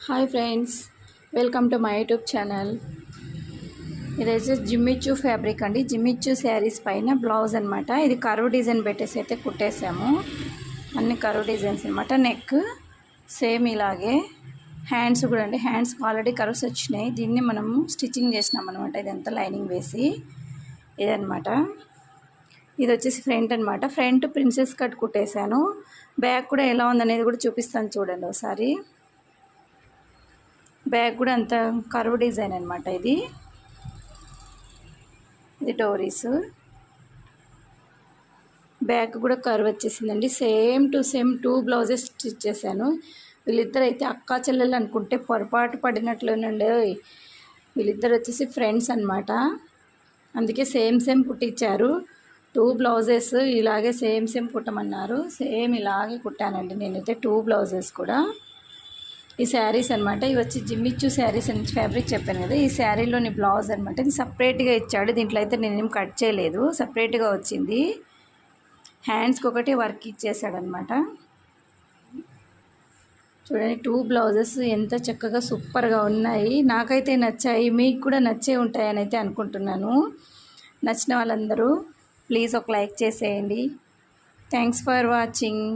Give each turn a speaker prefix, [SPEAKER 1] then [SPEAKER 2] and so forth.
[SPEAKER 1] Hi friends, welcome to my YouTube channel. ఇదైతే జిమ్మిచ్చు fabric అండి. జిమ్మిచ్చు శారీస్ పైన బ్లౌజ్ అనమాట. ఇది కర్వ్ డిజైన్ పెట్టేసి అయితే కుట్టేసాము. అన్ని కర్వ్ డిజైన్స్ అనమాట. నెక్ సేమ్ ఇలాగే, హ్యాండ్స్ కూడా అండి. హ్యాండ్స్కి ఆల్రెడీ కర్వ్స్ వచ్చినాయి. దీన్ని మనము స్టిచ్చింగ్ చేసినాం అనమాట. ఇదంతా లైనింగ్ వేసి ఇదనమాట. ఇది వచ్చేసి ఫ్రంట్ అనమాట. ఫ్రంట్ ప్రిన్సెస్ కట్ కుట్టేశాను. బ్యాక్ కూడా ఎలా ఉందనేది కూడా చూపిస్తాను చూడండి ఒకసారి. బ్యాక్ కూడా అంత కర్వ్ డిజైన్ అనమాట. ఇది డోరీస్. బ్యాక్ కూడా కర్వ్ వచ్చేసిందండి. Same to same 2 blouses stitch చేశాను. వీళ్ళిద్దరు అయితే అక్కా చెల్లెలు అనుకుంటే పొరపాటు పడినట్లునండి. వీళ్ళిద్దరు వచ్చేసి ఫ్రెండ్స్ అనమాట. అందుకే సేమ్ కుట్టించారు. 2 బ్లౌజెస్ ఇలాగే సేమ్ కుట్టమన్నారు. సేమ్ ఇలాగే కుట్టానండి నేనైతే 2 బ్లౌజెస్ కూడా. ఈ శారీస్ అనమాట. ఇవి వచ్చి జిమ్మిచ్చు శారీస్ అని ఫ్యాబ్రిక్ చెప్పాను కదా. ఈ శారీలోని బ్లౌజ్ అనమాట. ఇది సపరేట్గా ఇచ్చాడు. దీంట్లో అయితే నేనేం కట్ చేయలేదు, సపరేట్గా వచ్చింది. హ్యాండ్స్కి ఒకటి వర్క్ ఇచ్చేసాడనమాట. చూడండి, 2 బ్లౌజెస్ ఎంత చక్కగా సూపర్గా ఉన్నాయి. నాకైతే నచ్చాయి, మీకు కూడా నచ్చే ఉంటాయని అయితే అనుకుంటున్నాను. నచ్చిన వాళ్ళందరూ ప్లీజ్ ఒక లైక్ చేసేయండి. Thanks for watching.